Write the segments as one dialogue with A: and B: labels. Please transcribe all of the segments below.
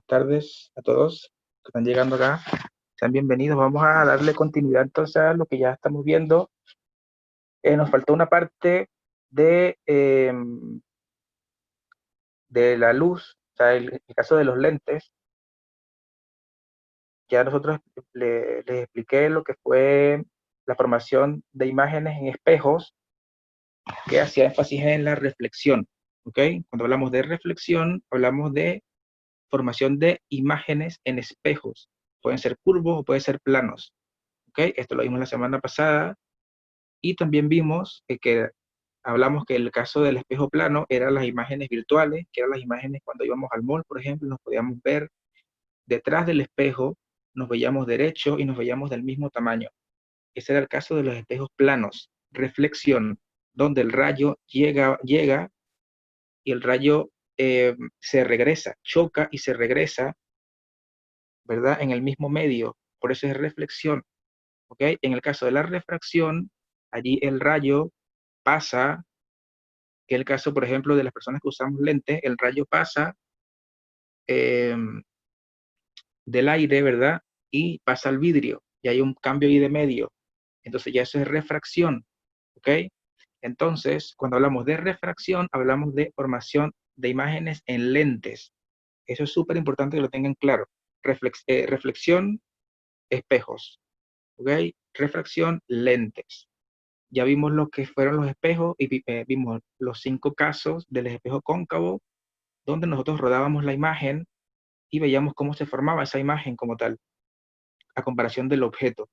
A: tardes a todos que están llegando acá. Sean bienvenidos. Vamos a darle continuidad entonces a lo que ya estamos viendo. Nos faltó una parte de la luz, o sea, el caso de los lentes. Ya nosotros les expliqué lo que fue la formación de imágenes en espejos, que hacía énfasis en la reflexión. ¿Ok? Cuando hablamos de reflexión, hablamos de formación de imágenes en espejos. Pueden ser curvos o pueden ser planos. ¿Ok? Esto lo vimos la semana pasada. Y también vimos que hablamos que el caso del espejo plano eran las imágenes virtuales, que eran las imágenes cuando íbamos al mall, por ejemplo, nos podíamos ver detrás del espejo, nos veíamos derecho y nos veíamos del mismo tamaño. Ese era el caso de los espejos planos. Reflexión, donde el rayo llega y el rayo se regresa, choca y se regresa, ¿verdad? En el mismo medio. Por eso es reflexión. ¿Ok? En el caso de la refracción, allí el rayo pasa, que es el caso, por ejemplo, de las personas que usamos lentes, el rayo pasa eh, del aire, ¿verdad? Y pasa al vidrio, y hay un cambio ahí de medio. Entonces ya eso es refracción, ¿ok? Entonces, cuando hablamos de refracción, hablamos de formación de imágenes en lentes. Eso es súper importante que lo tengan claro. Reflexión, espejos, ¿ok? Refracción, lentes. Ya vimos lo que fueron los espejos y vimos los 5 casos del espejo cóncavo, donde nosotros rodábamos la imagen y veíamos cómo se formaba esa imagen como tal, a comparación del objeto.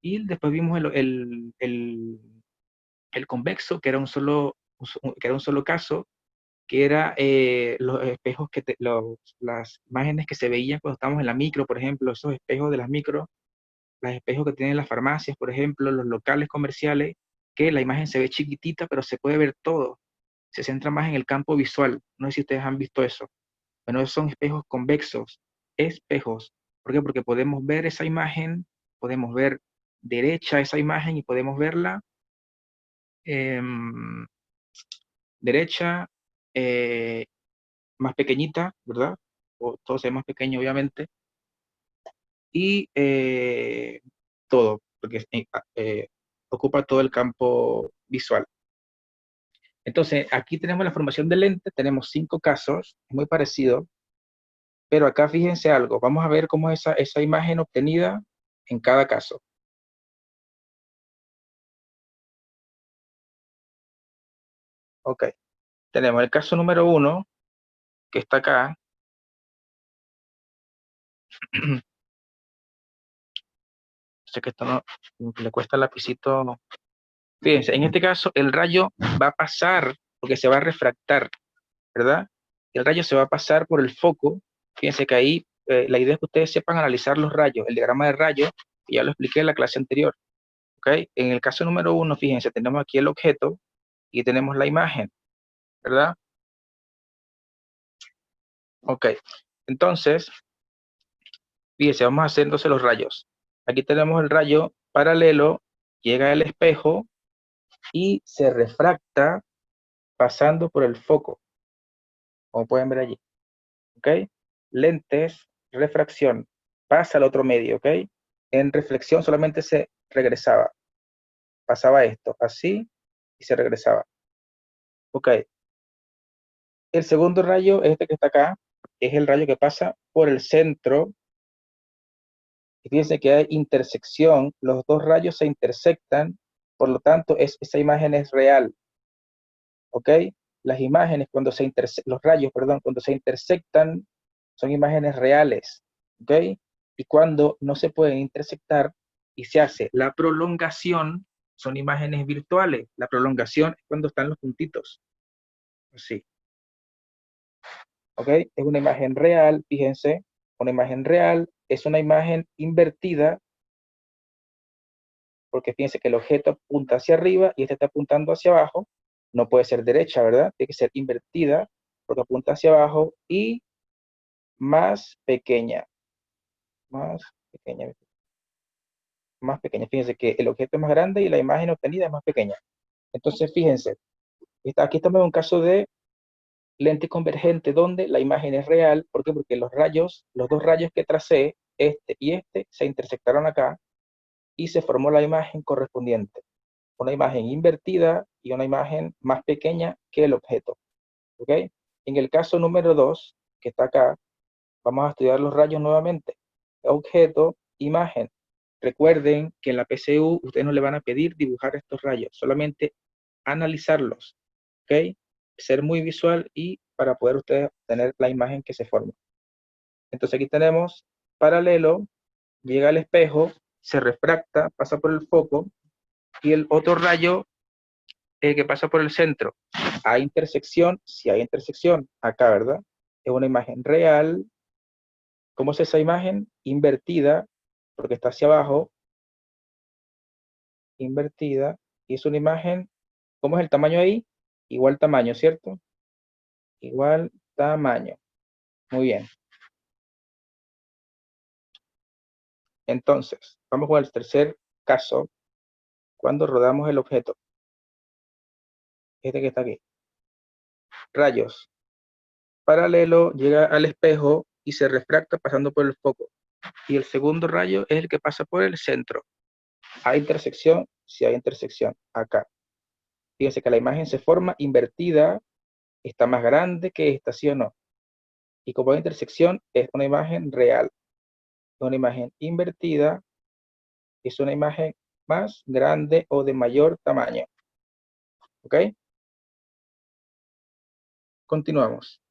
A: Y después vimos el convexo, que era que era un solo caso, que era los espejos, las imágenes que se veían cuando estábamos en la micro, por ejemplo, esos espejos de las micro, los espejos que tienen las farmacias, por ejemplo, los locales comerciales, que la imagen se ve chiquitita, pero se puede ver todo. Se centra más en el campo visual. No sé si ustedes han visto eso. Bueno, esos son espejos convexos, espejos. ¿Por qué? Porque podemos ver esa imagen, podemos ver derecha esa imagen y podemos verla em, derecha, eh, más pequeñita, ¿verdad? O todo se ve más pequeño, obviamente, y todo, porque ocupa todo el campo visual. Entonces, aquí tenemos la formación de lente, tenemos 5 casos, es muy parecido, pero acá fíjense algo, vamos a ver cómo es esa imagen obtenida en cada caso. Ok, tenemos el caso número 1, que está acá. Sé que esto no le cuesta el lapicito. Fíjense, en este caso el rayo va a pasar, porque se va a refractar, ¿verdad? El rayo se va a pasar por el foco. Fíjense que ahí la idea es que ustedes sepan analizar los rayos, el diagrama de rayos, que ya lo expliqué en la clase anterior. ¿Ok? En el caso número 1, fíjense, tenemos aquí el objeto y tenemos la imagen, ¿verdad? Ok, entonces, fíjense, vamos a hacer entonces los rayos. Aquí tenemos el rayo paralelo, llega al espejo y se refracta pasando por el foco, como pueden ver allí. ¿Ok? Lentes, refracción, pasa al otro medio, ¿ok? En reflexión solamente se regresaba, pasaba esto, así, y se regresaba. ¿Ok? El segundo rayo, este que está acá, es el rayo que pasa por el centro. Y fíjense que hay intersección, los dos rayos se intersectan, por lo tanto, esa imagen es real. ¿Ok? Las imágenes, los rayos, perdón, cuando se intersectan, son imágenes reales. ¿Ok? Y cuando no se pueden intersectar y se hace la prolongación, son imágenes virtuales. La prolongación es cuando están los puntitos. Así. ¿Ok? Es una imagen real, fíjense, una imagen real es una imagen invertida, porque fíjense que el objeto apunta hacia arriba y este está apuntando hacia abajo. No puede ser derecha, ¿verdad? Tiene que ser invertida, porque apunta hacia abajo y más pequeña. Más pequeña. Más pequeña. Fíjense que el objeto es más grande y la imagen obtenida es más pequeña. Entonces, fíjense, aquí estamos en un caso de Lente convergente donde la imagen es real. ¿Por qué? Porque los dos rayos que tracé, este y este, se intersectaron acá y se formó la imagen correspondiente. Una imagen invertida y una imagen más pequeña que el objeto. ¿Ok? En el caso número 2, que está acá, vamos a estudiar los rayos nuevamente. Objeto, imagen. Recuerden que en la PCU ustedes no le van a pedir dibujar estos rayos, solamente analizarlos. ¿Ok? Ser muy visual y para poder ustedes tener la imagen que se forma. Entonces aquí tenemos paralelo, llega al espejo, se refracta, pasa por el foco y el otro rayo que pasa por el centro. ¿Hay intersección? Sí hay intersección. Acá, ¿verdad? Es una imagen real. ¿Cómo es esa imagen? Invertida, porque está hacia abajo, invertida, y es una imagen, ¿cómo es el tamaño ahí? Igual tamaño, ¿cierto? Igual tamaño. Muy bien. Entonces, vamos con el tercer caso, cuando rodamos el objeto. Este que está aquí. Rayos. Paralelo, llega al espejo y se refracta pasando por el foco. Y el segundo rayo es el que pasa por el centro. ¿Hay intersección? Sí hay intersección. Acá. Fíjense que la imagen se forma invertida, está más grande que esta, ¿sí o no? Y como hay intersección, es una imagen real. Una imagen invertida es una imagen más grande o de mayor tamaño. ¿Ok? Continuamos.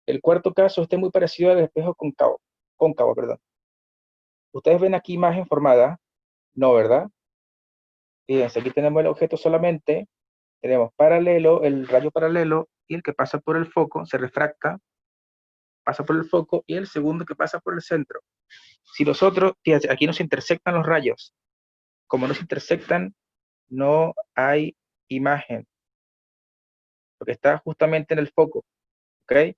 A: El cuarto caso este es muy parecido al espejo cóncavo, perdón. ¿Ustedes ven aquí imagen formada? No, ¿verdad? Fíjense, aquí tenemos el objeto solamente, tenemos paralelo, el rayo paralelo, y el que pasa por el foco se refracta, pasa por el foco, y el segundo que pasa por el centro. Si nosotros, fíjense, aquí no se intersectan los rayos. Como no se intersectan, no hay imagen, porque está justamente en el foco, ¿ok?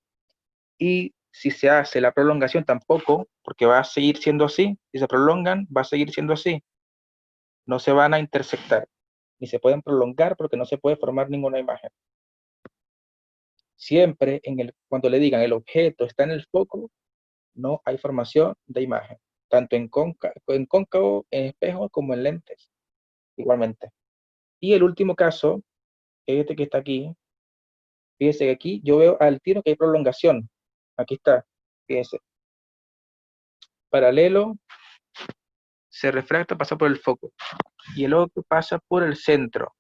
A: Y si se hace la prolongación tampoco, porque va a seguir siendo así, si se prolongan, va a seguir siendo así. No se van a intersectar, ni se pueden prolongar porque no se puede formar ninguna imagen. Siempre cuando le digan el objeto está en el foco, no hay formación de imagen, tanto en cóncavo, en espejo, como en lentes, igualmente. Y el último caso, este que está aquí, fíjense que aquí yo veo al tiro que hay prolongación. Aquí está, fíjense. Paralelo, se refracta, pasa por el foco. Y el otro pasa por el centro.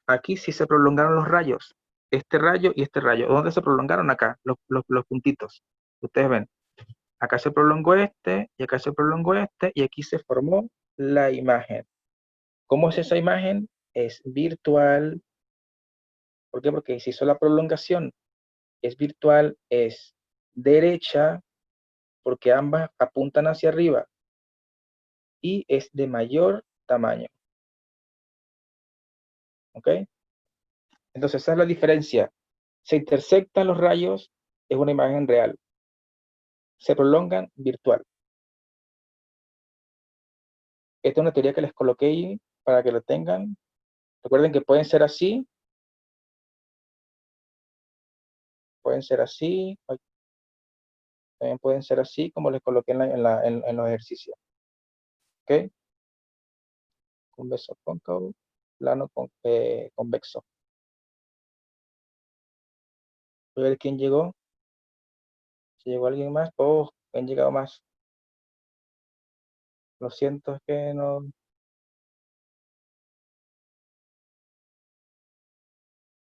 A: Aquí sí se prolongaron los rayos. Este rayo y este rayo. ¿Dónde se prolongaron? Acá, los puntitos. Ustedes ven. Acá se prolongó este, y acá se prolongó este, y aquí se formó la imagen. ¿Cómo es esa imagen? Es virtual. ¿Por qué? Porque se hizo la prolongación. Es virtual, es derecha, porque ambas apuntan hacia arriba, y es de mayor tamaño. ¿Ok? Entonces esa es la diferencia. Se intersectan los rayos, es una imagen real. Se prolongan, virtual. Esta es una teoría que les coloqué ahí para que lo tengan. Recuerden que pueden ser así, ay, también pueden ser así, como les coloqué en los ejercicios. ¿Ok? Convexo cóncavo, plano convexo. Voy a ver quién llegó. Si llegó alguien más, oh, han llegado más. Lo siento, es que no.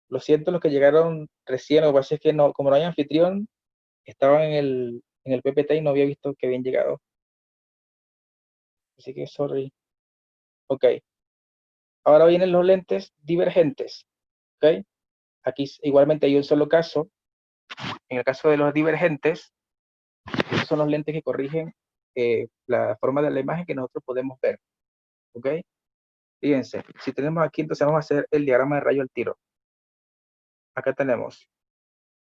A: Lo siento los que llegaron recién, lo que pasa es que no, como no hay anfitrión, estaba en el PPT y no había visto que habían llegado. Así que sorry. Ok. Ahora vienen los lentes divergentes. Ok. Aquí igualmente hay un solo caso. En el caso de los divergentes, esos son los lentes que corrigen la forma de la imagen que nosotros podemos ver. ¿Ok? Fíjense, si tenemos aquí, entonces vamos a hacer el diagrama de rayo al tiro. Acá tenemos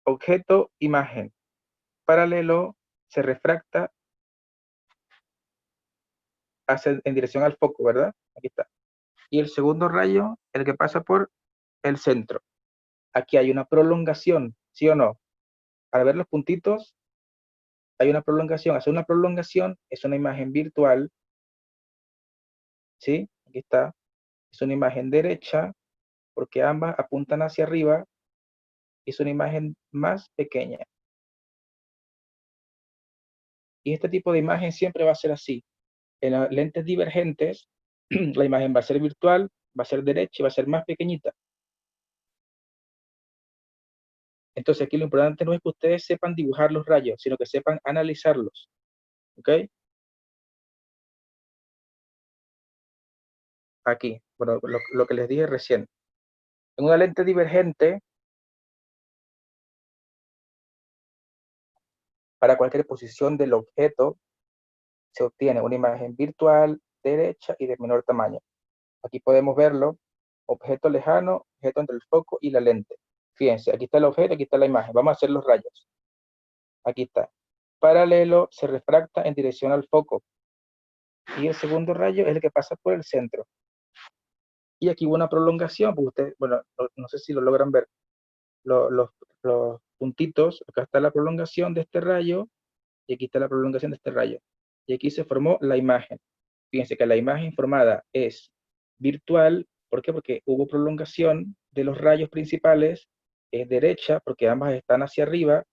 A: objeto, imagen. Paralelo, se refracta en dirección al foco, ¿verdad? Aquí está. y el segundo rayo, el que pasa por el centro. Aquí hay una prolongación, ¿sí o no? Al ver los puntitos, hay una prolongación. Hacer una prolongación es una imagen virtual, ¿sí? Aquí está. Es una imagen derecha, porque ambas apuntan hacia arriba, y es una imagen más pequeña. Y este tipo de imagen siempre va a ser así. En las lentes divergentes, la imagen va a ser virtual, va a ser derecha y va a ser más pequeñita. Entonces aquí lo importante no es que ustedes sepan dibujar los rayos, sino que sepan analizarlos. ¿Ok? Aquí, bueno, lo que les dije recién. En una lente divergente, para cualquier posición del objeto, se obtiene una imagen virtual, derecha y de menor tamaño. Aquí podemos verlo, objeto lejano, objeto entre el foco y la lente. Fíjense, aquí está el objeto, aquí está la imagen. Vamos a hacer los rayos. Aquí está. Paralelo, se refracta en dirección al foco. Y el segundo rayo es el que pasa por el centro. Y aquí hubo una prolongación, porque ustedes, bueno, no sé si lo logran ver. Los puntitos, acá está la prolongación de este rayo, y aquí está la prolongación de este rayo. Y aquí se formó la imagen. Fíjense que la imagen formada es virtual. ¿Por qué? Porque hubo prolongación de los rayos principales, es derecha, porque ambas están hacia arriba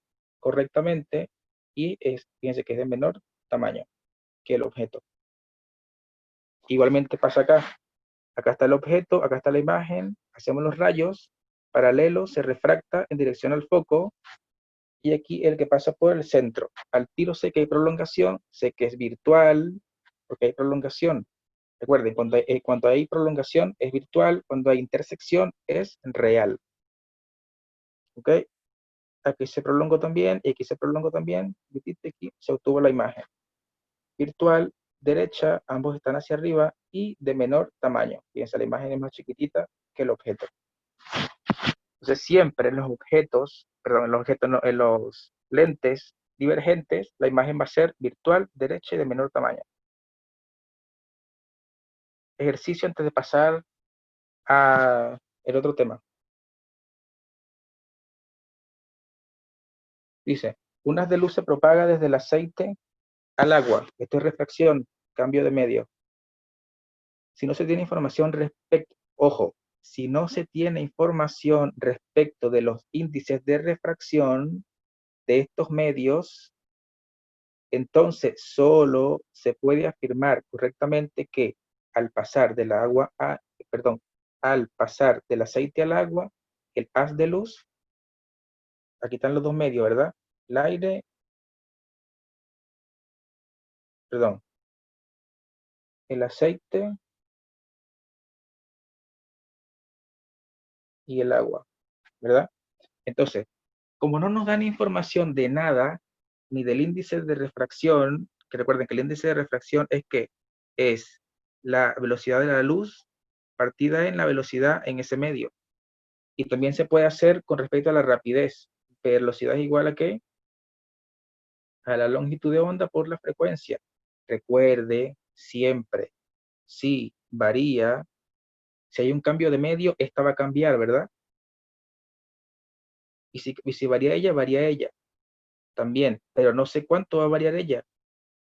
A: correctamente, y fíjense que es de menor tamaño que el objeto. Igualmente pasa acá. Acá está el objeto, acá está la imagen, hacemos los rayos, paralelo, se refracta en dirección al foco, y aquí el que pasa por el centro. Al tiro sé que hay prolongación, sé que es virtual, porque hay prolongación. Recuerden, cuando hay prolongación es virtual, cuando hay intersección es real. ¿Ok? Aquí se prolongó también, y aquí se prolongó también, y aquí se obtuvo la imagen. Virtual, derecha, ambos están hacia arriba, y de menor tamaño. Fíjense, la imagen es más chiquitita que el objeto. Entonces siempre en los objetos, perdón, en los objetos, no, en los lentes divergentes, la imagen va a ser virtual, derecha y de menor tamaño. Ejercicio antes de pasar a el otro tema. Dice, un haz de luz se propaga desde el aceite al agua. Esto es refracción, cambio de medio. Si no se tiene información respecto, ojo, si no se tiene información respecto de los índices de refracción de estos medios, entonces solo se puede afirmar correctamente que al pasar del agua a, perdón, al pasar del aceite al agua, el haz de luz, aquí están los dos medios, ¿verdad? El aire, perdón, el aceite y el agua, ¿verdad? Entonces, como no nos dan información de nada, ni del índice de refracción, que recuerden que el índice de refracción es que es la velocidad de la luz partida en la velocidad en ese medio. Y también se puede hacer con respecto a la rapidez. Velocidad es igual a ¿qué? A la longitud de onda por la frecuencia. Recuerde siempre, si varía, si hay un cambio de medio, esta va a cambiar, ¿verdad? Y si varía ella también, pero no sé cuánto va a variar ella,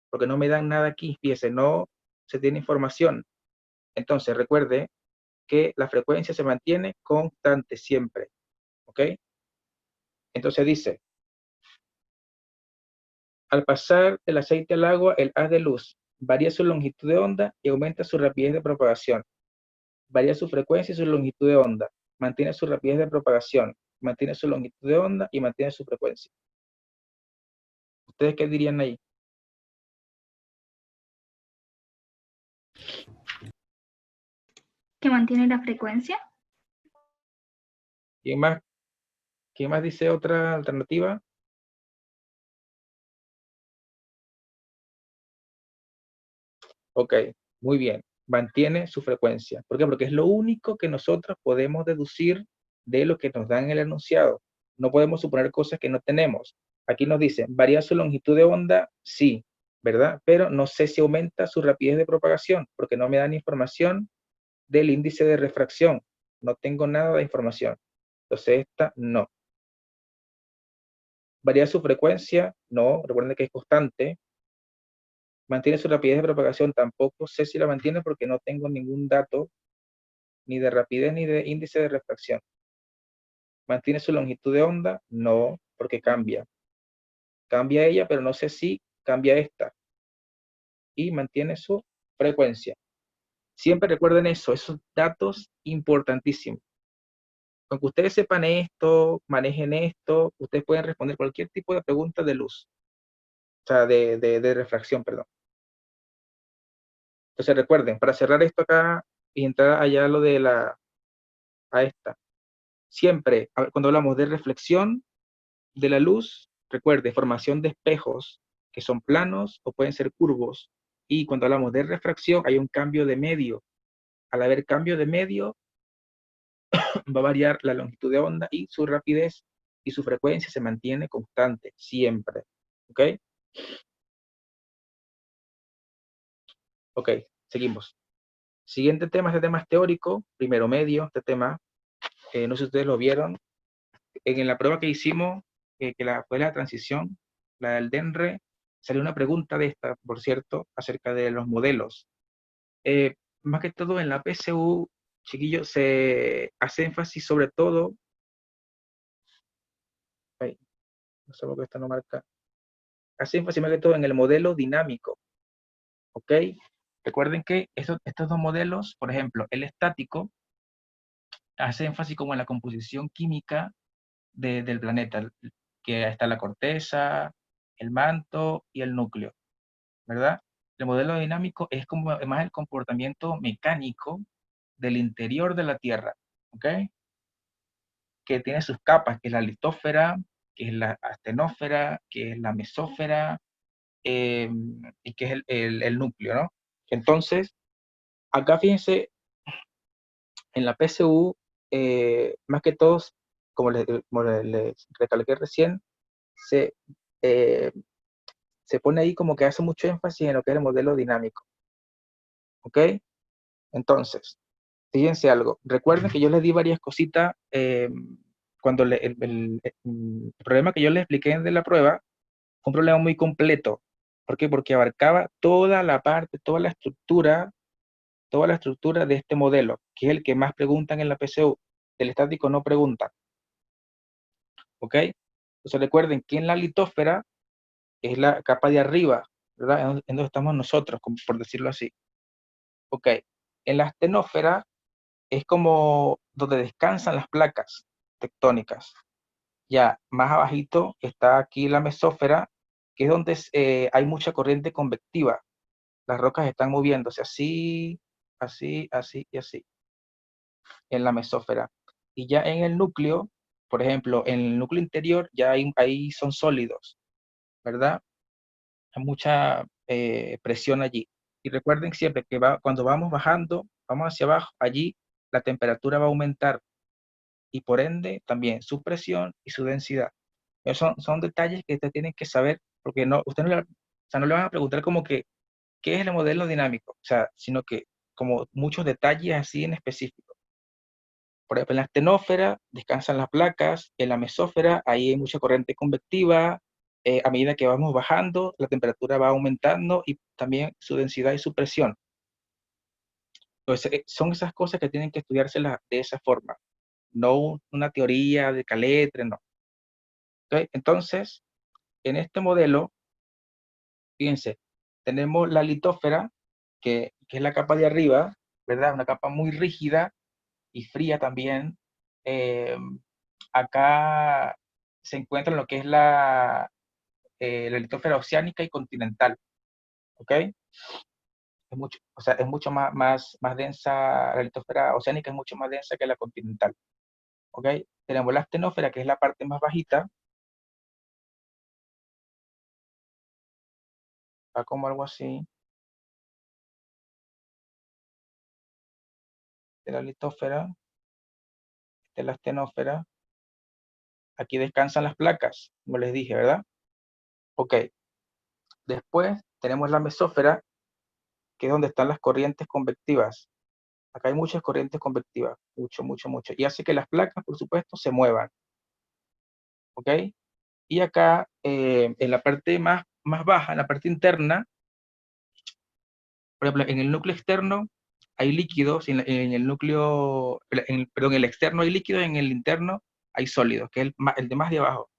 A: porque no me dan nada aquí, fíjese, no se tiene información. Entonces, recuerde que la frecuencia se mantiene constante siempre, ¿ok? Entonces dice, al pasar del aceite al agua, el haz de luz varía su longitud de onda y aumenta su rapidez de propagación. Varía su frecuencia y su longitud de onda. Mantiene su rapidez de propagación. Mantiene su longitud de onda y mantiene su frecuencia. ¿Ustedes qué dirían ahí?
B: ¿Que mantiene la frecuencia?
A: ¿Quién más? ¿Quién más dice otra alternativa? Ok, muy bien. Mantiene su frecuencia. ¿Por qué? Porque es lo único que nosotros podemos deducir de lo que nos dan en el enunciado. No podemos suponer cosas que no tenemos. Aquí nos dice, ¿varía su longitud de onda? Sí, ¿verdad? Pero no sé si aumenta su rapidez de propagación, porque no me dan información del índice de refracción. No tengo nada de información. Entonces esta no. ¿Varía su frecuencia? No. Recuerden que es constante. ¿Mantiene su rapidez de propagación? Tampoco sé si la mantiene porque no tengo ningún dato ni de rapidez ni de índice de refracción. ¿Mantiene su longitud de onda? No, porque cambia. Cambia ella, pero no sé si cambia esta. Y mantiene su frecuencia. Siempre recuerden eso, esos datos importantísimos. Aunque ustedes sepan esto, manejen esto, ustedes pueden responder cualquier tipo de pregunta de luz, o sea, de refracción, perdón. Entonces recuerden, para cerrar esto acá y entrar allá a lo de a esta, siempre, cuando hablamos de reflexión de la luz, recuerde, formación de espejos que son planos o pueden ser curvos. Y cuando hablamos de refracción, hay un cambio de medio. Al haber cambio de medio, va a variar la longitud de onda y su rapidez y su frecuencia se mantiene constante siempre. ¿Ok? Ok, seguimos. Siguiente tema, este tema es teórico, primero medio, este tema, no sé si ustedes lo vieron, en la prueba que hicimos, fue la transición, la del DENRE, salió una pregunta de esta, por cierto, acerca de los modelos. Más que todo en la PSU, chiquillos, se hace énfasis sobre todo, ay, no sé por qué esto no marca, hace énfasis más que todo en el modelo dinámico, ¿ok? Recuerden que estos dos modelos, por ejemplo, el estático, hace énfasis como en la composición química del planeta, que está la corteza, el manto y el núcleo, ¿verdad? El modelo dinámico es como más el comportamiento mecánico del interior de la Tierra, ¿ok? Que tiene sus capas, que es la litósfera, que es la astenósfera, que es la mesósfera, eh, y que es el núcleo, ¿no? Entonces, acá fíjense, en la PSU, más que todos, como les recalqué recién, se, eh, se pone ahí como que hace mucho énfasis en lo que es el modelo dinámico, ¿ok? Entonces, fíjense algo, recuerden que yo les di varias cositas cuando el problema que yo les expliqué de la prueba fue un problema muy completo. ¿Por qué? Porque abarcaba toda la parte, toda la estructura de este modelo, que es el que más preguntan en la PSU. Del estático no preguntan, ¿ok? Entonces recuerden que en la litósfera es la capa de arriba, ¿verdad? En donde estamos nosotros, como por decirlo así. ¿Ok? En la astenósfera es como donde descansan las placas tectónicas. Ya más abajito está aquí la mesósfera, que es donde hay mucha corriente convectiva. Las rocas están moviéndose así, así, así y así en la mesósfera. Y ya en el núcleo, por ejemplo, en el núcleo interior ya ahí son sólidos, ¿verdad? Hay mucha presión allí. Y recuerden siempre que cuando vamos bajando, vamos hacia abajo, allí la temperatura va a aumentar y por ende también su presión y su densidad. Esos son detalles que ustedes tienen que saber porque no, usted no le, o sea, no le van a preguntar como que, ¿qué es el modelo dinámico? O sea, sino que como muchos detalles así en específico. Por ejemplo, en la astenósfera descansan las placas, en la mesósfera ahí hay mucha corriente convectiva, a medida que vamos bajando, la temperatura va aumentando y también su densidad y su presión. Entonces, son esas cosas que tienen que estudiárselas de esa forma, no una teoría de caletre, no. ¿Ok? Entonces, en este modelo, fíjense, tenemos la litósfera, que es la capa de arriba, ¿verdad? Una capa muy rígida y fría también. Eh, Acá se encuentra lo que es la litósfera oceánica y continental, ¿ok? Es mucho, o sea, es mucho más densa, la litósfera oceánica es mucho más densa que la continental, ¿ok? Tenemos la astenósfera, que es la parte más bajita, va como algo así, de la litósfera, de la astenósfera. Aquí descansan las placas, como les dije, ¿verdad? Ok, después tenemos la mesósfera, que es donde están las corrientes convectivas. Acá hay muchas corrientes convectivas, mucho, mucho, mucho. Y hace que las placas, por supuesto, se muevan, ¿ok? Y acá, en la parte más baja, en la parte interna, por ejemplo, en el núcleo externo hay líquidos, en el núcleo, perdón, en el externo hay líquidos, en el interno hay sólidos, que es el de más de abajo.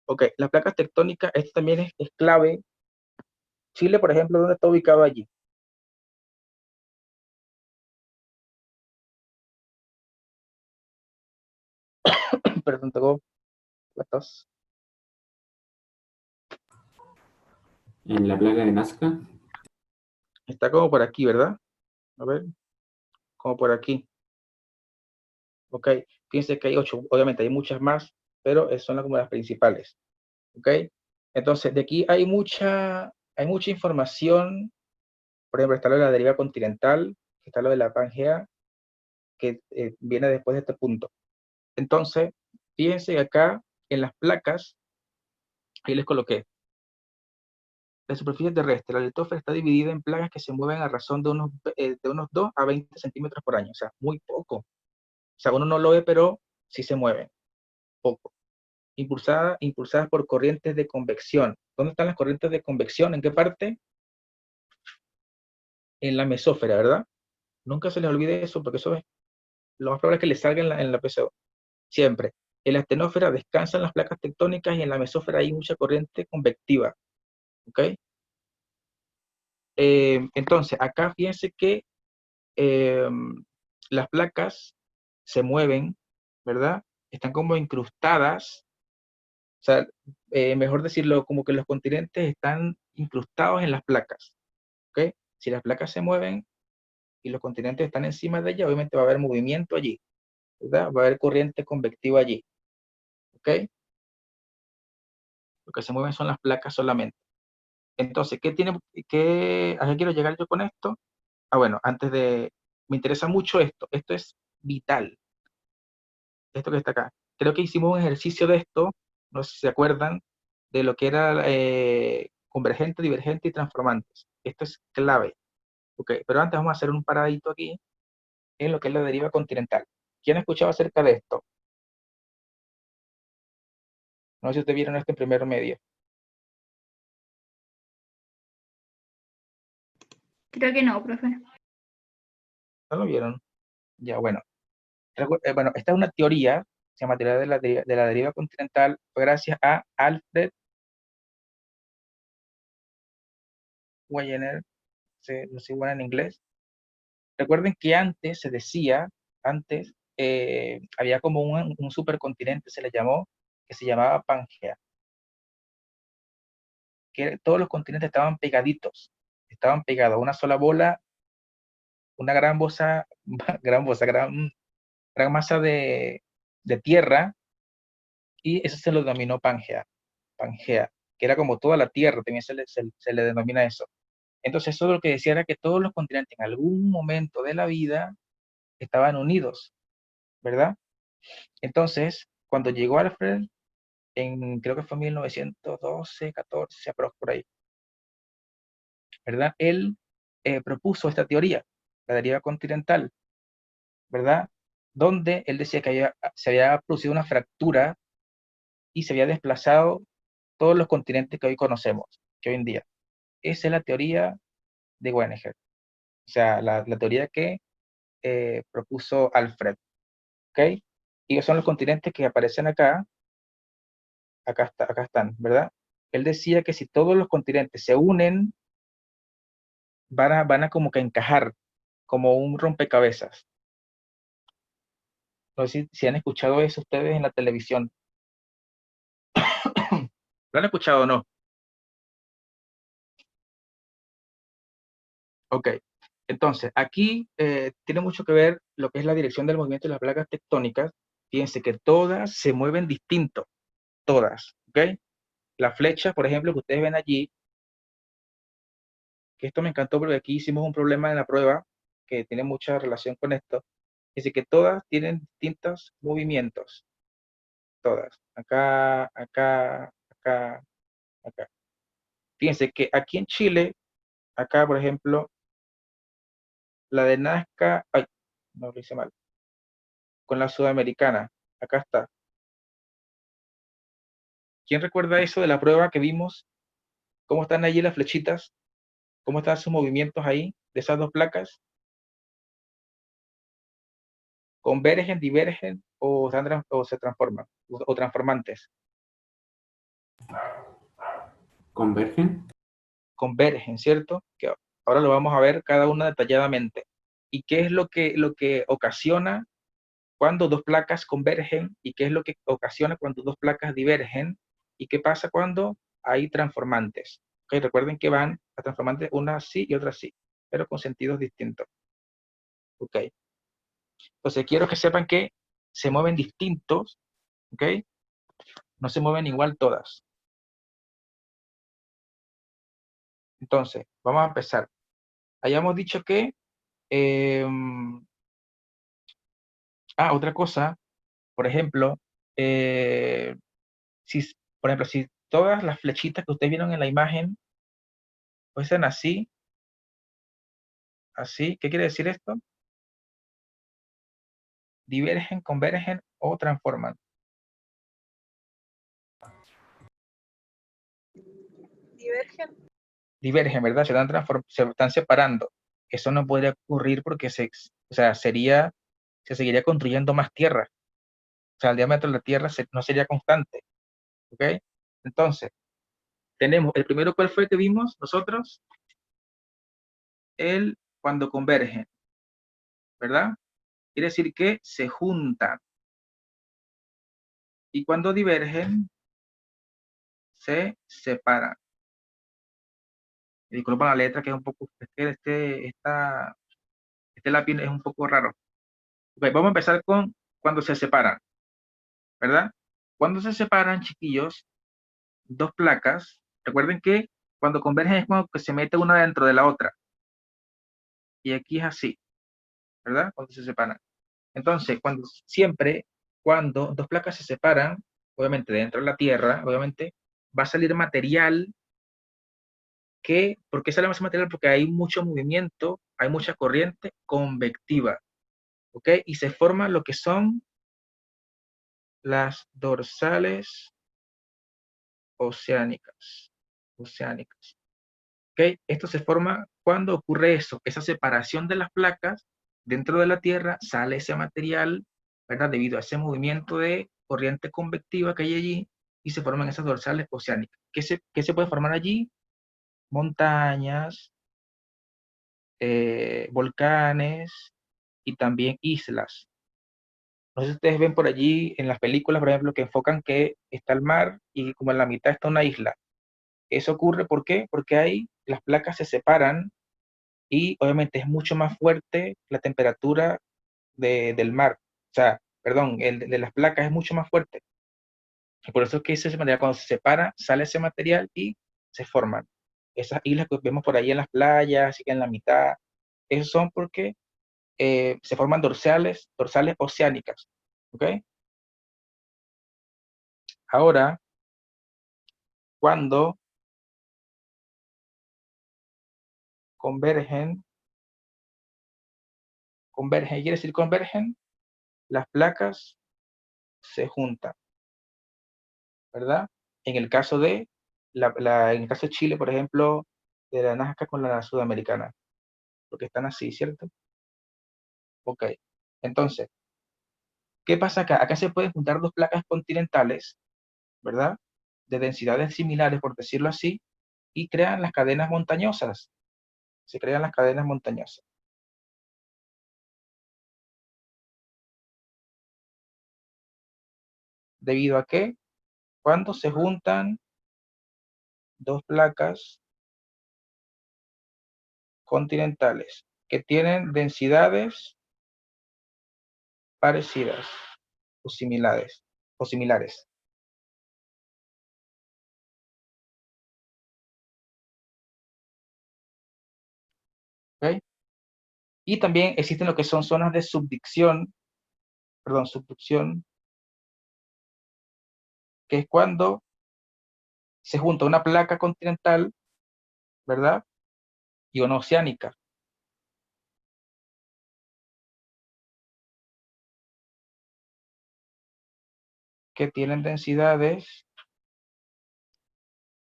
A: Ok, las placas tectónicas, esto también es clave. Chile, por ejemplo, ¿dónde está ubicado allí? Perdón, tengo la tos.
B: En la placa de Nazca.
A: Está como por aquí, ¿verdad? A ver, como por aquí. Ok, fíjense que hay 8, obviamente hay muchas más, pero son como las principales. Ok, entonces de aquí hay mucha información. Por ejemplo, está lo de la deriva continental, está lo de la Pangea, que viene después de este punto. Entonces, fíjense acá en las placas, ahí les coloqué. La superficie terrestre, la litósfera está dividida en placas que se mueven a razón de unos 2 a 20 centímetros por año, o sea, muy poco. O sea, uno no lo ve, pero sí se mueven, poco. Impulsadas por corrientes de convección. ¿Dónde están las corrientes de convección? ¿En qué parte? En la mesósfera, ¿verdad? Nunca se les olvide eso, porque eso es lo más probable es que les salga en la PCO. Siempre. En la astenósfera descansan las placas tectónicas y en la mesósfera hay mucha corriente convectiva. ¿Ok? Entonces, acá fíjense que eh, las placas se mueven, ¿verdad? Están como incrustadas, o sea, mejor decirlo, como que los continentes están incrustados en las placas, ¿ok? Si las placas se mueven y los continentes están encima de ellas, obviamente va a haber movimiento allí, ¿verdad? Va a haber corriente convectiva allí, ¿ok? Lo que se mueven son las placas solamente. Entonces, ¿a qué quiero llegar yo con esto? Ah, bueno, me interesa mucho esto es vital, esto que está acá. Creo que hicimos un ejercicio de esto, no sé si se acuerdan, de lo que era convergente, divergente y transformantes. Esto es clave, ¿ok? Pero antes vamos a hacer un paradito aquí en lo que es la deriva continental. ¿Quién ha escuchado acerca de esto? No sé si ustedes vieron esto en primer medio.
C: Creo que no, profe.
A: ¿No lo vieron? Ya, bueno. Bueno, esta es una teoría, se llama teoría de la deriva continental, fue gracias a Alfred Wegener, no sé bueno en inglés. Recuerden que antes se decía, antes había como un supercontinente, se le llamó, que se llamaba Pangea, que todos los continentes estaban pegados, una sola bola, una gran bosa, gran masa de tierra, y eso se lo denominó Pangea, que era como toda la tierra, también se le denomina eso. Entonces, eso lo que decía era que todos los continentes en algún momento de la vida estaban unidos, ¿verdad? Entonces, cuando llegó Alfred, creo que fue en 1912, 14, por ahí, ¿verdad? Él propuso esta teoría, la deriva continental, ¿verdad? Donde él decía que se había producido una fractura y se había desplazado todos los continentes que hoy conocemos, que hoy en día. Esa es la teoría de Wegener, o sea, la teoría que propuso Alfred, ¿ok? Y esos son los continentes que aparecen acá están, ¿verdad? Él decía que si todos los continentes se unen, van a como que encajar como un rompecabezas. No sé si han escuchado eso ustedes en la televisión. ¿Lo han escuchado o no? Ok. Entonces, aquí tiene mucho que ver lo que es la dirección del movimiento de las placas tectónicas. Fíjense que todas se mueven distinto, todas, ¿ok? La flecha, por ejemplo, que ustedes ven allí, que esto me encantó porque aquí hicimos un problema en la prueba que tiene mucha relación con esto. Dice que todas tienen distintos movimientos, todas. Acá, acá, acá, acá. Fíjense que aquí en Chile, acá por ejemplo, la de Nazca, ay, no lo hice mal, con la sudamericana, acá está. ¿Quién recuerda eso de la prueba que vimos? ¿Cómo están allí las flechitas? ¿Cómo están sus movimientos ahí de esas dos placas? ¿Convergen, divergen o se transforman? O transformantes.
B: ¿Convergen?
A: Convergen, ¿cierto? Que ahora lo vamos a ver cada una detalladamente. ¿Y qué es lo que ocasiona cuando dos placas convergen? ¿Y qué es lo que ocasiona cuando dos placas divergen? ¿Y qué pasa cuando hay transformantes? ¿Ok? Recuerden que van a transformantes una sí y otra sí, pero con sentidos distintos. ¿Ok? Entonces quiero que sepan que se mueven distintos, ¿ok? No se mueven igual todas. Entonces, vamos a empezar. Hayamos dicho que, otra cosa, por ejemplo, eh, por ejemplo, si todas las flechitas que ustedes vieron en la imagen fuesen así, así, ¿qué quiere decir esto? Divergen, convergen o transforman.
C: Divergen.
A: Divergen, ¿verdad? Se están separando. Eso no podría ocurrir porque o sea, se seguiría construyendo más tierra. O sea, el diámetro de la Tierra no sería constante. ¿Ok? Entonces, tenemos el primero, ¿cuál fue que vimos nosotros? El cuando convergen, ¿verdad? Quiere decir que se juntan. Y cuando divergen, se separan. Y disculpa la letra que es un poco, es que este lápiz es un poco raro. Ok, vamos a empezar con cuando se separan, ¿verdad? Cuando se separan, chiquillos, dos placas, recuerden que cuando convergen es como que se mete una dentro de la otra. Y aquí es así, ¿verdad? Cuando se separan. Entonces, cuando dos placas se separan, obviamente dentro de la Tierra, obviamente, va a salir material ¿por qué sale más material? Porque hay mucho movimiento, hay mucha corriente convectiva, ¿ok? Y se forman lo que son las dorsales oceánicas, ¿ok? Esto se forma cuando ocurre eso, esa separación de las placas, dentro de la Tierra sale ese material, ¿verdad? Debido a ese movimiento de corriente convectiva que hay allí, y se forman esas dorsales oceánicas. ¿Qué se puede formar allí? Montañas, volcanes y también islas. No sé si ustedes ven por allí en las películas, por ejemplo, que enfocan que está el mar y como en la mitad está una isla. Eso ocurre, ¿por qué? Porque ahí las placas se separan y obviamente es mucho más fuerte la temperatura del mar. O sea, perdón, el de las placas es mucho más fuerte. Y por eso es que ese material, cuando se separa, sale ese material y se forman. Esas islas que vemos por ahí en las playas, así que en la mitad, esos son porque se forman dorsales oceánicas. ¿Ok? Ahora, cuando convergen, quiere decir convergen, las placas se juntan, ¿verdad? En el caso de en el caso de Chile, por ejemplo, de la Nazca con la sudamericana, porque están así, ¿cierto? Ok. Entonces, ¿qué pasa acá? Acá se pueden juntar dos placas continentales, ¿verdad? De densidades similares, por decirlo así, y crean las cadenas montañosas. Se crean las cadenas montañosas. ¿Debido a qué? Cuando se juntan dos placas continentales que tienen densidades parecidas o similares. ¿Ok? Y también existen lo que son zonas de subducción, que es cuando se junta una placa continental ¿verdad? Y una oceánica. Que tienen densidades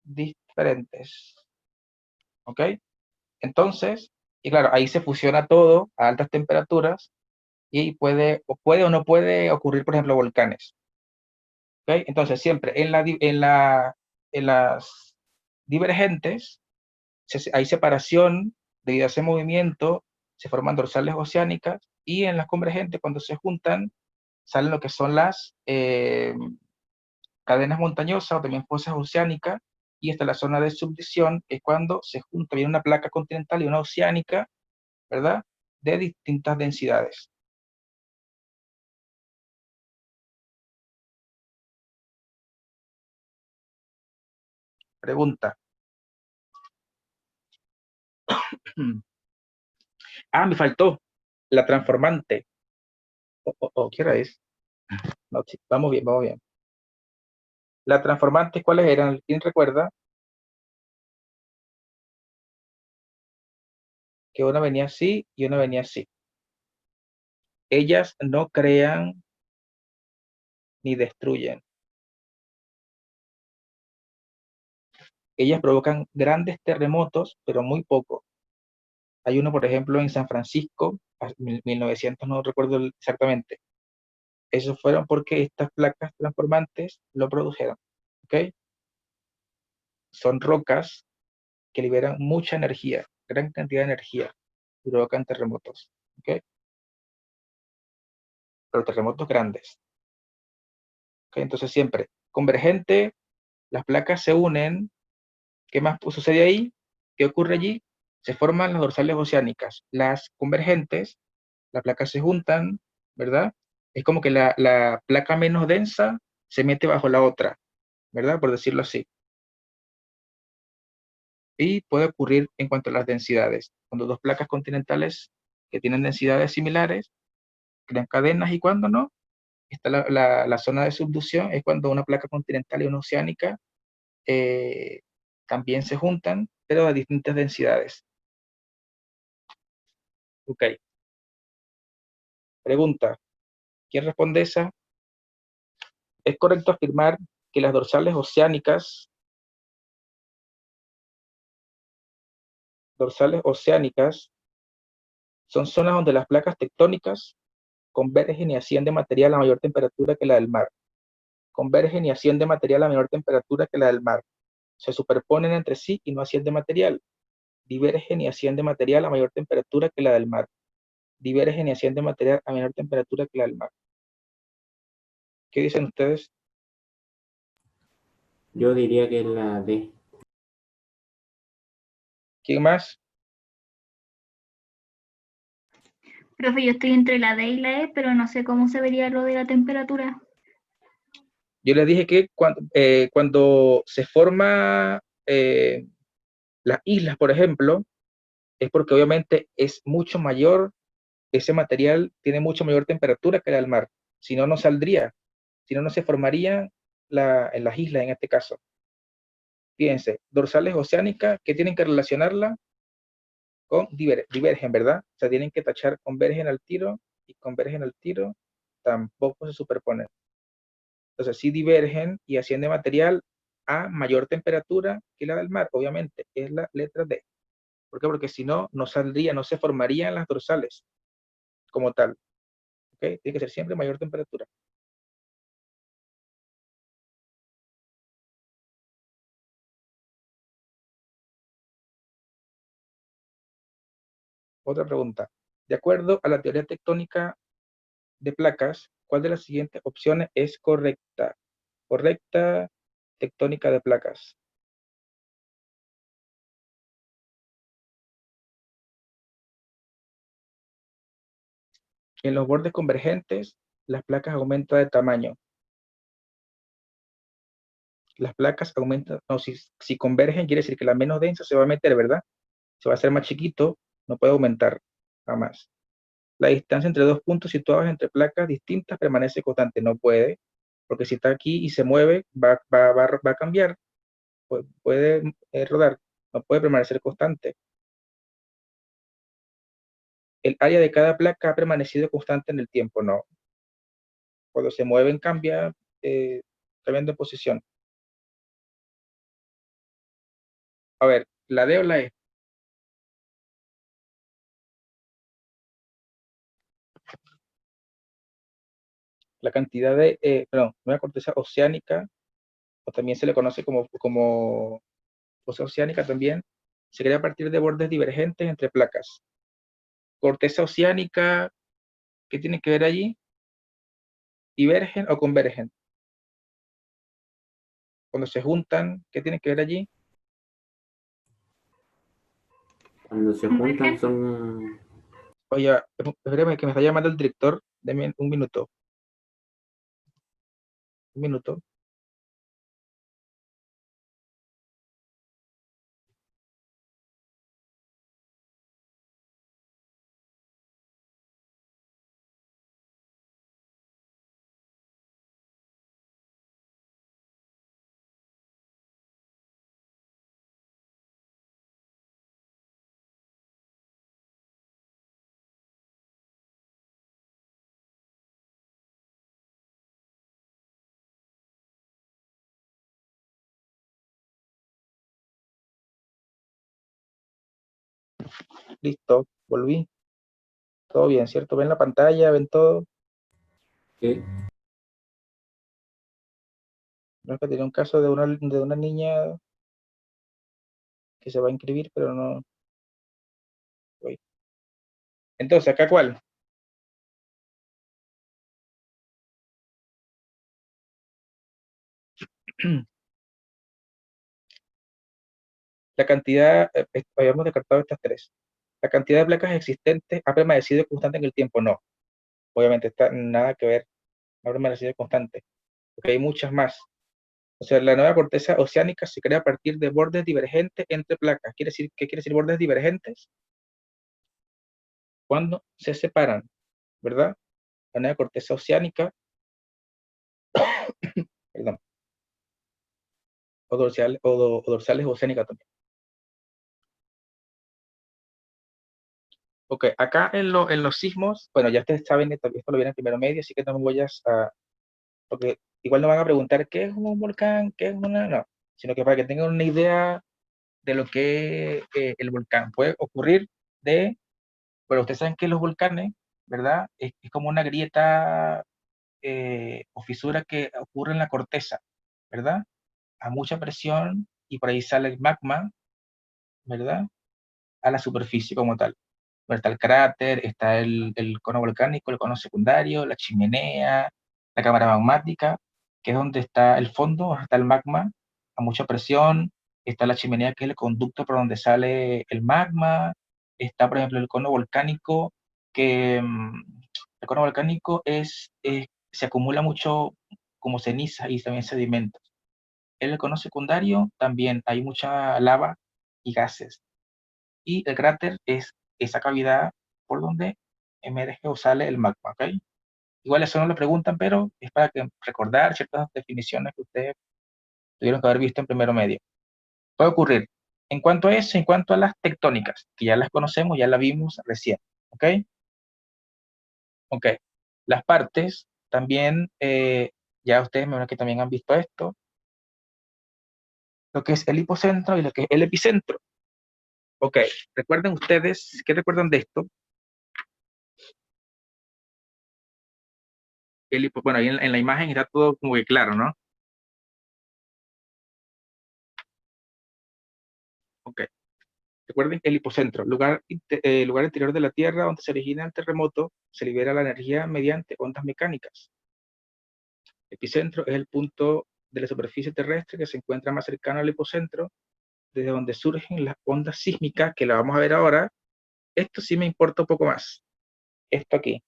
A: diferentes. ¿Ok? Entonces, y claro, ahí se fusiona todo a altas temperaturas y puede o no puede ocurrir, por ejemplo, volcanes. ¿Ok? Entonces, siempre en las divergentes hay separación debido a ese movimiento, se forman dorsales oceánicas y en las convergentes, cuando se juntan, salen lo que son las cadenas montañosas o también fosas oceánicas, y esta la zona de subducción es cuando se junta bien una placa continental y una oceánica, ¿verdad? De distintas densidades. Pregunta. Ah, me faltó la transformante. ¿Qué hora es? No, sí, vamos bien, vamos bien. Las transformantes, ¿cuáles eran? ¿Quién recuerda? Que una venía así y una venía así. Ellas no crean ni destruyen. Ellas provocan grandes terremotos, pero muy poco. Hay uno, por ejemplo, en San Francisco, 1900, no recuerdo exactamente. Esos fueron porque estas placas transformantes lo produjeron. ¿Ok? Son rocas que liberan mucha energía, gran cantidad de energía, y provocan terremotos. ¿Ok? Pero terremotos grandes. ¿Ok? Entonces siempre, convergente, las placas se unen. ¿Qué más sucede ahí? ¿Qué ocurre allí? Se forman las dorsales oceánicas. Las convergentes, las placas se juntan, ¿verdad? Es como que la placa menos densa se mete bajo la otra, ¿verdad? Por decirlo así. Y puede ocurrir en cuanto a las densidades. Cuando dos placas continentales que tienen densidades similares crean cadenas, y cuando no, está la zona de subducción, es cuando una placa continental y una oceánica eh, también se juntan, pero a distintas densidades. Ok. Pregunta. ¿Quién responde esa? ¿Es correcto afirmar que las dorsales oceánicas son zonas donde las placas tectónicas convergen y ascienden material a mayor temperatura que la del mar? Convergen y ascienden material a menor temperatura que la del mar. Se superponen entre sí y no asciende material. Divergen y asciende material a mayor temperatura que la del mar. Divergen y asciende material a menor temperatura que la del mar. ¿Qué dicen ustedes?
B: Yo diría que es la D.
A: ¿Quién más?
D: Profe, yo estoy entre la D y la E, pero no sé cómo se vería lo de la temperatura.
A: Yo les dije que cuando se forma las islas, por ejemplo, es porque obviamente es mucho mayor, ese material tiene mucho mayor temperatura que la del mar. Si no, no saldría, si no, no se formaría en las islas en este caso. Fíjense, dorsales oceánicas que tienen que relacionarla con divergen, ¿verdad? O sea, tienen que tachar convergen al tiro y convergen al tiro, tampoco se superponen. Entonces, sí divergen y asciende material a mayor temperatura que la del mar, obviamente, es la letra D. ¿Por qué? Porque si no, no saldría, no se formarían las dorsales como tal. ¿Ok? Tiene que ser siempre mayor temperatura. Otra pregunta. De acuerdo a la teoría tectónica de placas, ¿cuál de las siguientes opciones es correcta? Correcta tectónica de placas. En los bordes convergentes, las placas aumentan de tamaño. Las placas aumentan, no, si convergen, quiere decir que la menos densa se va a meter, ¿verdad? Se va a hacer más chiquito, no puede aumentar jamás. La distancia entre dos puntos situados entre placas distintas permanece constante, no puede, porque si está aquí y se mueve, va a cambiar, puede rodar, no puede permanecer constante. El área de cada placa ha permanecido constante en el tiempo, no. Cuando se mueven cambia, cambiando de posición. A ver, ¿la D o la E? La cantidad de, una corteza oceánica, o también se le conoce como fosa oceánica también, se crea a partir de bordes divergentes entre placas. Corteza oceánica, ¿qué tiene que ver allí? ¿Divergen o convergen? Cuando se juntan, ¿qué tiene que ver allí?
B: Cuando se juntan son...
A: Oye, espérame que me está llamando el director. Deme un minuto. Un minuto. Listo, volví. Todo bien, ¿cierto? ¿Ven la pantalla? ¿Ven todo?
B: ¿Qué?
A: No es que tenía un caso de una niña que se va a inscribir, pero no. Uy. Entonces, ¿acá cuál? La cantidad, habíamos descartado estas tres. La cantidad de placas existentes ha permanecido constante en el tiempo, no. Obviamente está nada que ver, no ha permanecido constante, porque hay muchas más. O sea, la nueva corteza oceánica se crea a partir de bordes divergentes entre placas. ¿Qué quiere decir bordes divergentes? Cuando se separan, ¿verdad? La nueva corteza oceánica, perdón, o dorsales oceánicas también. Ok, acá en los sismos, bueno, ya ustedes saben, esto lo viene en primero medio, así que no me voy a, porque igual no van a preguntar qué es un volcán, qué es una, no, sino que para que tengan una idea de lo que el volcán puede ocurrir bueno, ustedes saben que los volcanes, ¿verdad? Es como una grieta o fisura que ocurre en la corteza, ¿verdad? A mucha presión y por ahí sale el magma, ¿verdad? A la superficie como tal. Bueno, está el cráter, está el cono volcánico, el cono secundario, la chimenea, la cámara magmática, que es donde está el fondo, donde está el magma a mucha presión, está la chimenea, que es el conducto por donde sale el magma, está, por ejemplo, el cono volcánico, que el cono volcánico se acumula mucho como ceniza y también sedimentos. En el cono secundario también hay mucha lava y gases. Y el cráter es esa cavidad por donde emerge o sale el magma, ¿ok? Igual eso no lo preguntan, pero es para que recordar ciertas definiciones que ustedes tuvieron que haber visto en primero medio. Puede ocurrir. En cuanto a eso, en cuanto a las tectónicas, que ya las conocemos, ya las vimos recién, ¿ok? Ok. Las partes, también, ya ustedes me imagino que también han visto esto, lo que es el hipocentro y lo que es el epicentro. Ok, recuerden ustedes, ¿qué recuerdan de esto? Bueno, ahí en la imagen está todo como que claro, ¿no? Ok. Recuerden el hipocentro, lugar interior de la Tierra donde se origina el terremoto, se libera la energía mediante ondas mecánicas. Epicentro es el punto de la superficie terrestre que se encuentra más cercano al hipocentro, desde donde surgen las ondas sísmicas, que la vamos a ver ahora. Esto sí me importa un poco más. Esto aquí.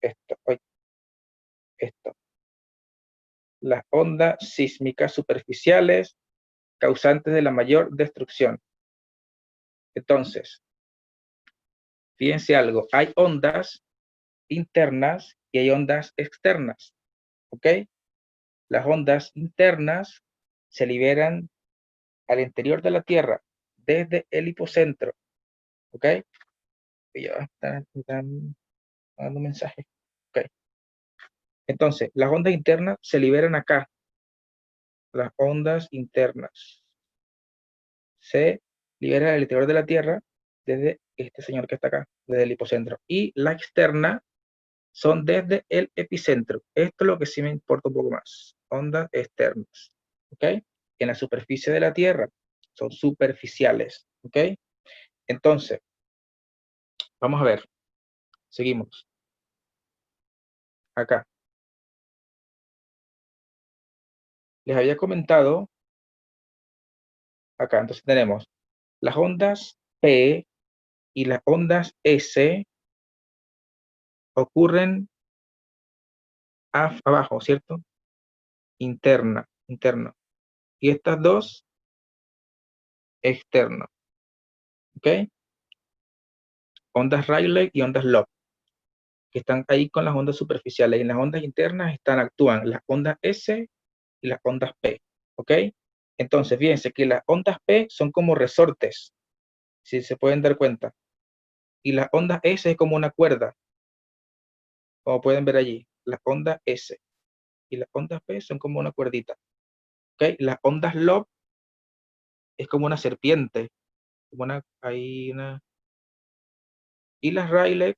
A: Esto, esto. Las ondas sísmicas superficiales causantes de la mayor destrucción. Entonces, fíjense algo, hay ondas internas y hay ondas externas, ¿ok? Las ondas internas se liberan al interior de la Tierra desde el hipocentro, ¿ok? Ya están dando un mensaje, ¿ok? Entonces, las ondas internas se liberan acá, las ondas internas se liberan al interior de la Tierra desde este señor que está acá, desde el hipocentro, y la externa son desde el epicentro. Esto es lo que sí me importa un poco más. Ondas externas, ¿ok? En la superficie de la Tierra son superficiales, ¿ok? Entonces, vamos a ver. Seguimos. Acá. Les había comentado, acá, entonces tenemos las ondas P y las ondas S ocurren abajo, ¿cierto? Interno. Y estas dos, externo, ¿ok? Ondas Rayleigh y ondas Love, que están ahí con las ondas superficiales. Y en las ondas internas actúan las ondas S y las ondas P, ¿ok? Entonces, fíjense que las ondas P son como resortes, si se pueden dar cuenta. Y las ondas S es como una cuerda, como pueden ver allí. Las ondas S y las ondas P son como una cuerdita, ¿ok? Las ondas Love es como una serpiente, como una. Y las Rayleigh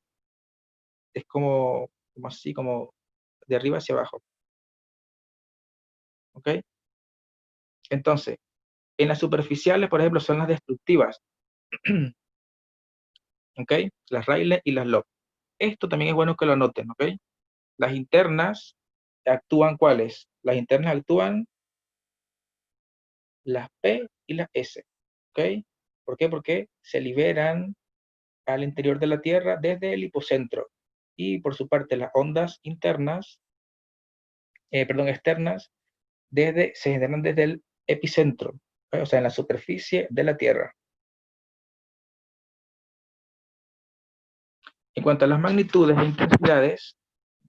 A: es como así, como de arriba hacia abajo, ¿ok? Entonces, en las superficiales, por ejemplo, son las destructivas, ¿ok? Las Rayleigh y las Love. Esto también es bueno que lo anoten, ¿ok? Las internas actúan ¿cuáles? Las internas actúan las P y las S, ¿ok? ¿Por qué? Porque se liberan al interior de la Tierra desde el hipocentro. Y por su parte, las ondas internas, externas, se generan desde el epicentro, ¿ok? O sea, en la superficie de la Tierra. En cuanto a las magnitudes e intensidades,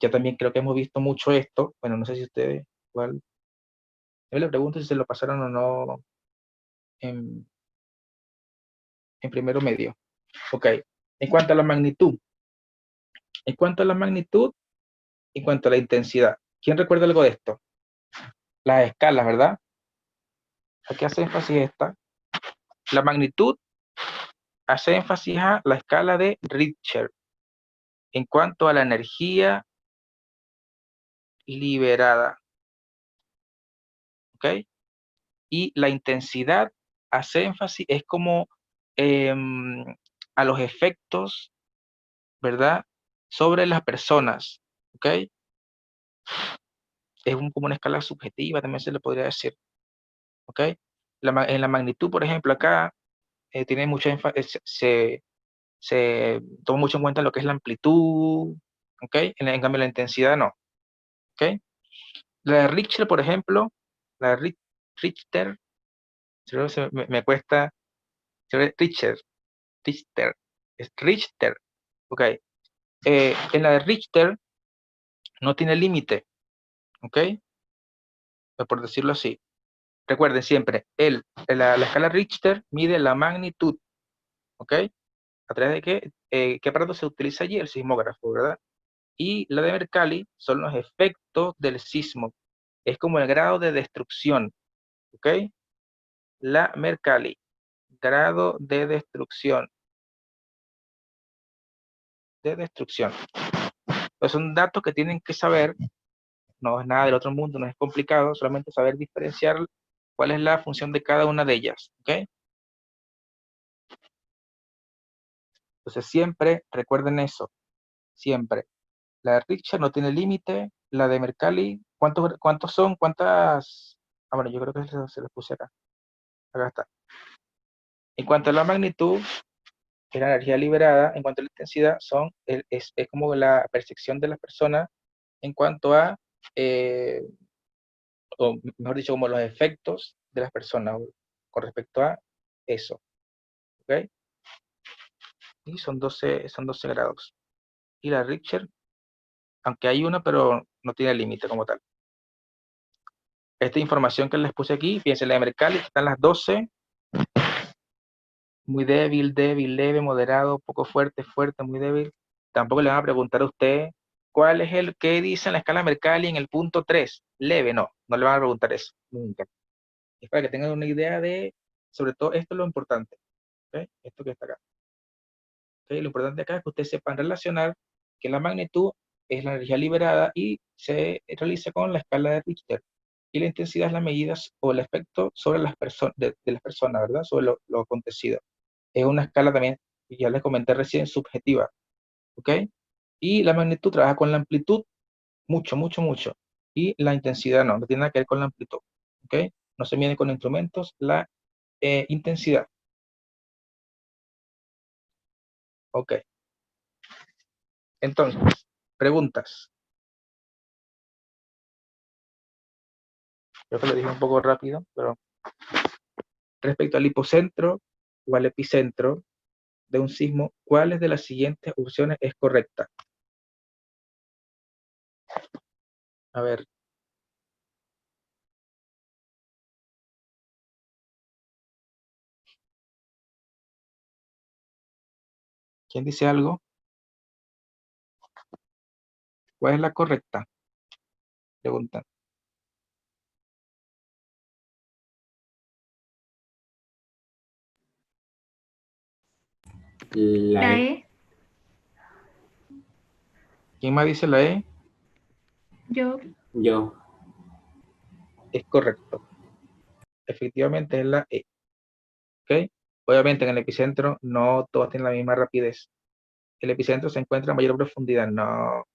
A: ya también creo que hemos visto mucho esto. Bueno, no sé si ustedes, igual, yo le pregunto si se lo pasaron o no en, primero medio. Ok. En cuanto a la magnitud, en cuanto a la magnitud, en cuanto a la intensidad, ¿quién recuerda algo de esto? Las escalas, ¿verdad? Aquí hace énfasis esta. La magnitud hace énfasis a la escala de Richter en cuanto a la energía liberada, ¿ok? Y la intensidad hace énfasis, es como a los efectos, ¿verdad? Sobre las personas, ¿ok? Es como una escala subjetiva, también se le podría decir, ¿ok? En la magnitud, por ejemplo, acá tiene mucho énfasis, se toma mucho en cuenta lo que es la amplitud, ¿ok? En cambio, la intensidad no, ¿ok? La de Richter, por ejemplo, la de Richter, me cuesta, Richter, es Richter, ¿ok? En la de Richter no tiene límite, ¿ok? Por decirlo así. Recuerden siempre, la escala Richter mide la magnitud, ¿ok? ¿A través de qué aparato se utiliza allí? El sismógrafo, ¿verdad? Y la de Mercalli son los efectos del sismo. Es como el grado de destrucción, ¿ok? La Mercalli, grado de destrucción. Pues son datos que tienen que saber, no es nada del otro mundo, no es complicado, solamente saber diferenciar cuál es la función de cada una de ellas, ¿ok? Entonces siempre recuerden eso, siempre. La de Richter no tiene límite, la de Mercalli, ¿cuántos son? ¿Cuántas? Ah, bueno, yo creo que se los puse acá. Acá está. En cuanto a la magnitud, que es la energía liberada, en cuanto a la intensidad, es como la percepción de las personas en cuanto a, o mejor dicho, como los efectos de las personas con respecto a eso, ¿ok? Y son 12 grados. Y la Richter, aunque hay una, pero no tiene límite como tal. esta información que les puse aquí, fíjense, la de Mercalli están las 12, muy débil, débil, leve, moderado, poco fuerte, fuerte, muy débil. Tampoco le van a preguntar a usted cuál es el que dice en la escala Mercalli en el punto 3, leve, no le van a preguntar eso, nunca. Es para que tengan una idea de, sobre todo, esto es lo importante, ¿ok? Esto que está acá. ¿Ok? Lo importante acá es que ustedes sepan relacionar que la magnitud es la energía liberada y se realiza con la escala de Richter. Y la intensidad es la medida o el efecto sobre las personas, de las personas, ¿verdad? Sobre lo acontecido. Es una escala también, y ya les comenté recién, subjetiva, ¿ok? Y la magnitud trabaja con la amplitud, mucho, mucho, mucho. Y la intensidad no tiene nada que ver con la amplitud, ¿ok? No se mide con instrumentos la intensidad, ¿ok? Entonces, preguntas. Creo que lo dije un poco rápido, pero respecto al hipocentro o al epicentro de un sismo, ¿cuáles de las siguientes opciones es correcta? A ver, ¿quién dice algo? ¿Cuál es la correcta? Pregunta.
B: La
D: La
B: E.
D: E,
A: ¿Quién más dice la E?
D: yo,
B: Yo.
A: Es correcto. Efectivamente es la E. ¿Ok? Obviamente en el epicentro no todos tienen la misma rapidez. El epicentro se encuentra a mayor profundidad. No.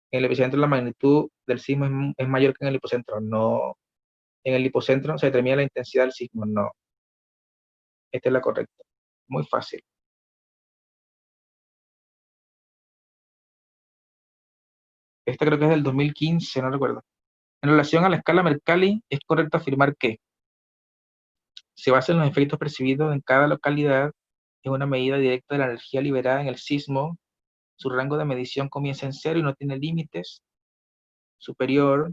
A: En el epicentro la magnitud del sismo es mayor que en el hipocentro. No. En el hipocentro se determina la intensidad del sismo. No. Esta es la correcta. Muy fácil. Esta creo que es del 2015, no recuerdo. En relación a la escala Mercalli, es correcto afirmar que se basa en los efectos percibidos en cada localidad en una medida directa de la energía liberada en el sismo. Su rango de medición comienza en cero y no tiene límites. Superior,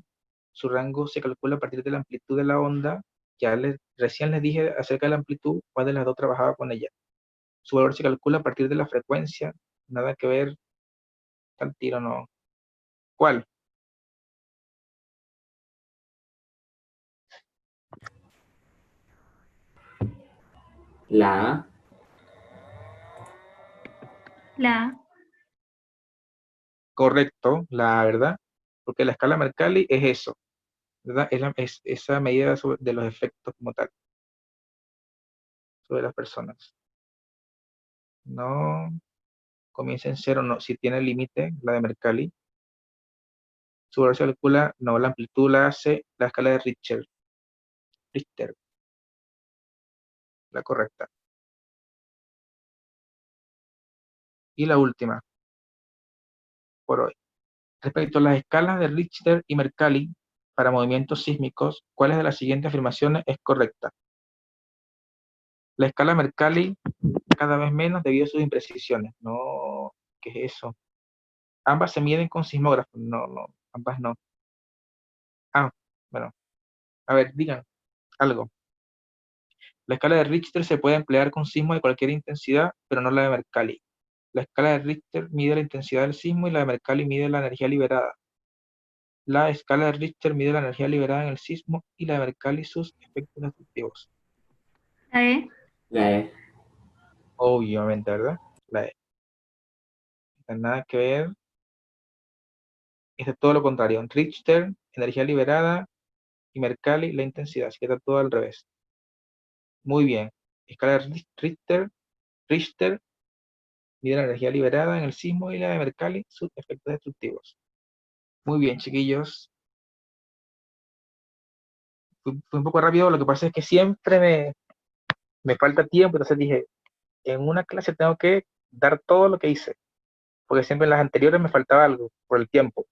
A: su rango se calcula a partir de la amplitud de la onda. Recién les dije acerca de la amplitud, cuál de las dos trabajaba con ella. Su valor se calcula a partir de la frecuencia. Nada que ver, tal tiro no. ¿Cuál?
B: La A.
D: la A,
A: Correcto, la verdad, porque la escala Mercalli es eso, ¿verdad? Es esa medida de los efectos como tal sobre las personas. No comienza en cero, no, si tiene límite, la de Mercalli. Su valor se calcula, no, la amplitud la hace la escala de Richter, la correcta. Y la última, por hoy. Respecto a las escalas de Richter y Mercalli para movimientos sísmicos, ¿cuáles de las siguientes afirmaciones es correcta? La escala Mercalli cada vez menos debido a sus imprecisiones. No, ¿qué es eso? Ambas se miden con sismógrafo. No, no, ambas no. Ah, bueno, a ver, digan algo. La escala de Richter se puede emplear con sismo de cualquier intensidad, pero no la de Mercalli. La escala de Richter mide la intensidad del sismo y la de Mercalli mide la energía liberada. La escala de Richter mide la energía liberada en el sismo y la de Mercalli sus efectos destructivos.
D: la E,
B: La E.
A: Obviamente, ¿verdad? La E. No tiene nada que ver. Este es todo lo contrario. Richter, energía liberada, y Mercalli, la intensidad. Así que está todo al revés. Muy bien. Escala de Richter mide la energía liberada en el sismo y la de Mercalli sus efectos destructivos. Muy bien, chiquillos. Fue un poco rápido, lo que pasa es que siempre me falta tiempo, entonces dije, en una clase tengo que dar todo lo que hice, porque siempre en las anteriores me faltaba algo por el tiempo.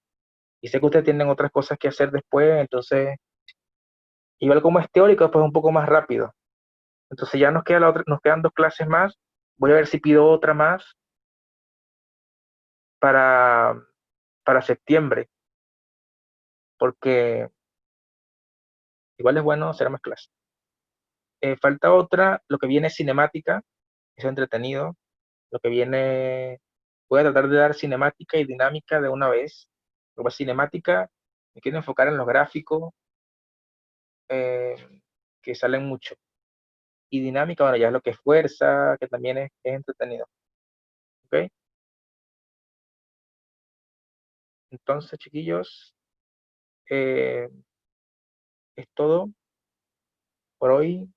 A: Y sé que ustedes tienen otras cosas que hacer después, entonces, igual como es teórico, pues un poco más rápido. Entonces ya nos quedan 2 clases más. Voy a ver si pido otra más para, para septiembre, porque Igual es bueno hacer más clases. Falta otra, lo que viene es cinemática, eso es entretenido. Lo que viene, voy a tratar de dar cinemática y dinámica de una vez. Lo que es cinemática, me quiero enfocar en los gráficos, que salen mucho. Y dinámica, bueno, ya es lo que es fuerza, que también es entretenido. ¿Ok? Entonces, chiquillos, eh, es todo por hoy.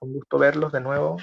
A: Un gusto verlos de nuevo.